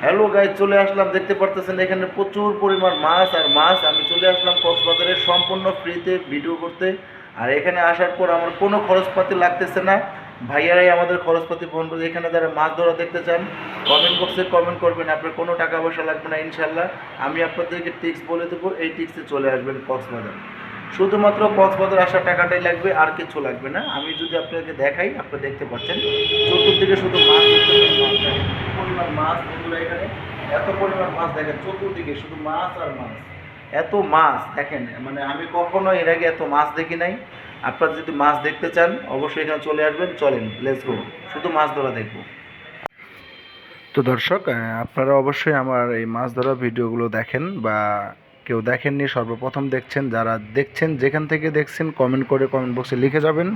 Hello guys, চলে আসলাম। দেখতে পারতেছেন এখানে প্রচুর পরিমাণ মাছ আর মাছ। আমি চলে আসলাম কক্সবাজারে সম্পূর্ণ ফ্রিতে ভিডিও করতে। আর এখানে আসার পর আমার কোনো খরচপাতি লাগতেছে না, ভাইয়ারাই আমাদের খরচপাতি বহন করে। এখানে যারা মাছ ধরা দেখতে চান কমেন্ট বক্সে কমেন্ট করবেন, আপনার কোনো টাকা পয়সা লাগবে না ইনশাল্লাহ। আমি আপনাদেরকে টিপস বলে দেবো, এই টিপসে চলে আসবেন কক্সবাজার। শুধুমাত্র কক্সবাজার আসার টাকাটাই লাগবে, আর কিছু লাগবে না। আমি যদি আপনাকে দেখাই, আপনি দেখতে পাচ্ছেন চতুর্দিকে শুধু মাছ দেখতেছেন, মাছ দেখেন কি পরিমাণ মাছ বন্ধুরা। এখানে এত পরিমাণ মাছ দেখেন, চতুর্দিকে শুধু মাছ আর মাছ। এত মাছ দেখেন, মানে আমি কখনো এর আগে এত মাছ দেখি নাই। আপনারা যদি মাছ দেখতে চান অবশ্যই এখানে চলে আসবেন। চলেন, লেটস গো, শুধু মাছ ধরা দেখবো। তো দর্শক, আপনারা অবশ্যই আমার এই মাছ ধরা ভিডিওগুলো দেখেন, বা কেউ দেখেননি সর্বপ্রথম দেখছেন, যারা দেখছেন যেখান থেকে দেখছেন কমেন্ট করে কমেন্ট বক্সে লিখে যাবেন।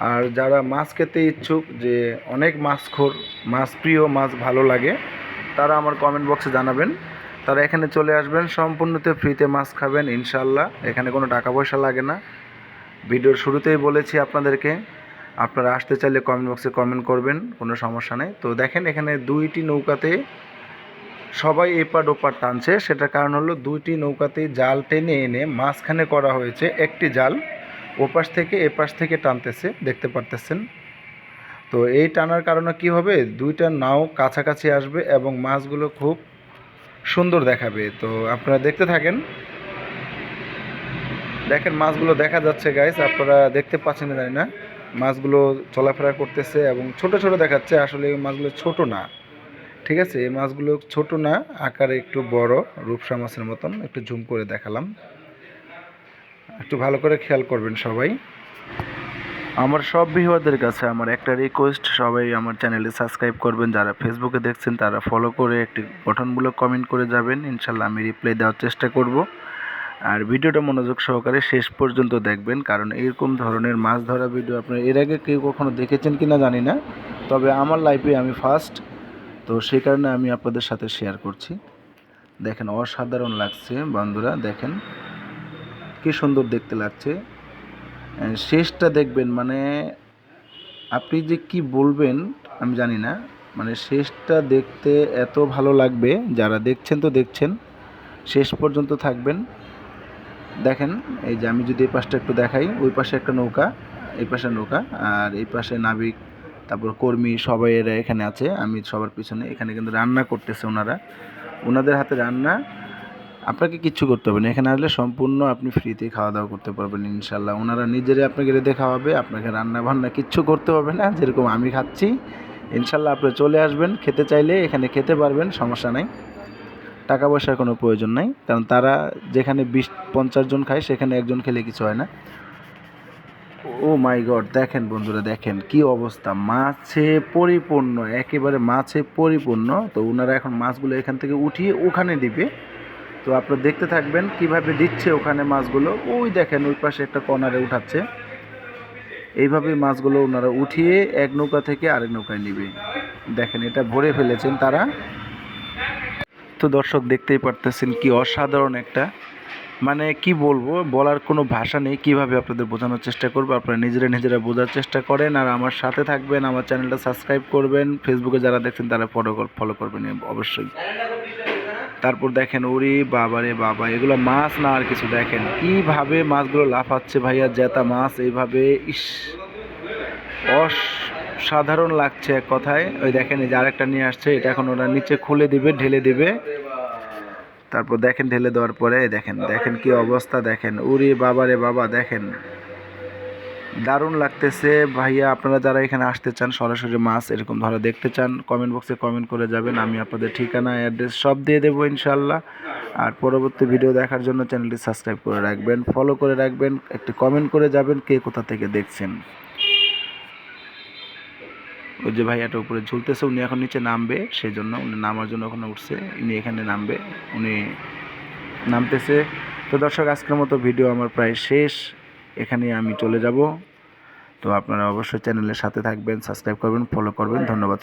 আর যারা মাছ খেতে ইচ্ছুক, যে অনেক মাছখোর, মাছ প্রিয়, মাছ ভালো লাগে, তারা আমার কমেন্ট বক্সে জানাবেন। তারা এখানে চলে আসবেন, সম্পূর্ণতে ফ্রিতে মাছ খাবেন ইনশাল্লাহ। এখানে কোনো টাকা পয়সা লাগে না। ভিডিওর শুরুতেই বলেছি আপনাদেরকে, আপনারা আসতে চাইলে কমেন্ট বক্সে কমেন্ট করবেন, কোনো সমস্যা নেই। তো দেখেন এখানে দুইটি নৌকাতে সবাই এপার ওপার টানছে। সেটার কারণ হলো দুইটি নৌকাতেই জাল টেনে এনে মাঝখানে করা হয়েছে একটি জাল, ওপাশ থেকে এপাশ থেকে টানতেছে, দেখতে পারতেছেন। তো এই টানার কারণে কি হবে, দুইটা নাও কাছাকাছি আসবে এবং মাছগুলো খুব সুন্দর দেখাবে। তো আপনারা দেখতে থাকেন। দেখেন মাছগুলো দেখা যাচ্ছে গাইস, আপনারা দেখতে পাচ্ছেন না জানি না। মাছগুলো চলাফেরা করতেছে এবং ছোট ছোট দেখাচ্ছে, আসলে এই মাছগুলো ছোট না। ঠিক আছে, এই মাছগুলো ছোট না, আকারে একটু বড়, রূপসা মাছের মতন। একটু জুম করে দেখালাম, একটু ভালো করে খেয়াল করবেন সবাই। আমার সব ভিউয়ারদের কাছে আমার একটা রিকোয়েস্ট, সবাই আমার চ্যানেলে সাবস্ক্রাইব করবেন। যারা ফেসবুকে দেখছেন তারা ফলো করে একটি গঠনমূলক কমেন্ট করে যাবেন, ইনশাল্লাহ আমি রিপ্লাই দেওয়ার চেষ্টা করব। আর ভিডিওটা মনোযোগ সহকারে শেষ পর্যন্ত দেখবেন, কারণ এরকম ধরনের মাছ ধরা ভিডিও আপনারা এর আগে কেউ কখনো দেখেছেন কি না জানি না, তবে আমার লাইফে আমি ফার্স্ট। তো সেই কারণে আমি আপনাদের সাথে শেয়ার করছি। দেখেন অসাধারণ লাগছে বন্ধুরা, দেখেন কি সুন্দর দেখতে লাগছে। শেষটা দেখবেন, মানে আপনি যে কি বলবেন আমি জানি না, মানে শেষটা দেখতে এত ভালো লাগবে। যারা দেখছেন তো দেখছেন, শেষ পর্যন্ত থাকবেন। দেখেন এই যে আমি যদি এই পাশটা একটু দেখাই, ওই পাশে একটা নৌকা, এই পাশে নৌকা, আর এই পাশে নাবিক, তারপর কর্মী, সবাই এরা এখানে আছে। আমি সবার পিছনে, এখানে কিন্তু রান্না করতেছে ওনারা, ওনাদের হাতে রান্না। আপনাকে কিচ্ছু করতে হবে না, এখানে আসলে সম্পূর্ণ আপনি ফ্রিতে খাওয়া দাওয়া করতে পারবেন ইনশাল্লাহ। ওনারা নিজেরাই আপনাকে রেঁধে খাওয়াবে, আপনাকে রান্না বান্না কিচ্ছু করতে হবে না, যেরকম আমি খাচ্ছি ইনশাল্লাহ। আপনি চলে আসবেন, খেতে চাইলে এখানে খেতে পারবেন, সমস্যা নাই। টাকা পয়সার কোনো প্রয়োজন নাই, কারণ তারা যেখানে 20-50 জন খায় সেখানে একজন খেলে কিছু হয় না। ও মাই গড, দেখেন বন্ধুরা, দেখেন কি অবস্থা, মাছে পরিপূর্ণ, একেবারে মাছে পরিপূর্ণ। তো ওনারা এখন মাছগুলো এখান থেকে উঠিয়ে ওখানে দিবে। তো আপনারা দেখতে থাকবেন কিভাবে দিচ্ছে ওখানে মাছগুলো। ওই দেখেন ওই পাশে একটা কর্নারে উঠাচ্ছে। এইভাবে মাছগুলো ওনারা উঠিয়ে এক নৌকা থেকে আরেক নৌকায় নিবে। দেখেন এটা ভরে ফেলেছেন তারা। তো দর্শক দেখতেই পারতেছেন কি অসাধারণ একটা, মানে কি বলবো, বলার কোনো ভাষা নেই। কিভাবে আপনাদের বোঝানোর চেষ্টা করবো, আপনারা নিজেরা বোঝার চেষ্টা করেন। আর আমার সাথে থাকবেন, আমার চ্যানেলটা সাবস্ক্রাইব করবেন, ফেসবুকে যারা দেখছেন তারা ফলো করবেন অবশ্যই। তারপর দেখেন ওরে বাবা রে বাবা, এগুলো মাছ না আর কিছু। দেখেন কিভাবে মাছগুলো লাফাচ্ছে ভাইয়া, জেতা মাছ এইভাবে। ইস, অসাধারণ লাগছে এক কথায়। ওই দেখেন এই যে আরেকটা নিয়ে আসছে, এটা এখন ওরা নিচে খুলে দিবে, ঢেলে দিবে। তারপর দেখেন ঢেলে দেওয়ার পরে দেখেন, দেখেন কি অবস্থা, দেখেন ওরে বাবা রে বাবা, দেখেন দারুণ লাগতেছে ভাইয়া। আপনারা যারা এখানে আসতে চান, সরাসরি মাছ এরকম ধরা দেখতে চান, কমেন্ট বক্সে কমেন্ট করে যাবেন, আমি আপনাদের ঠিকানা, অ্যাড্রেস সব দিয়ে দেবো ইনশাল্লাহ। আর পরবর্তী ভিডিও দেখার জন্য চ্যানেলটি সাবস্ক্রাইব করে রাখবেন, ফলো করে রাখবেন, একটি কমেন্ট করে যাবেন কে কোথা থেকে দেখছেন। ওই যে ভাইয়াটা উপরে ঝুলতেছে, উনি এখন নিচে নামবে, সেই জন্য উনি নামার জন্য ওখানে উঠছে, উনি এখানে নামবে, উনি নামতেছে। তো দর্শক, আজকের মতো ভিডিও আমার প্রায় শেষ, এখানে আমি চলে যাব। তো আপনারা অবশ্যই চ্যানেলের সাথে থাকবেন, সাবস্ক্রাইব করবেন, ফলো করবেন। ধন্যবাদ।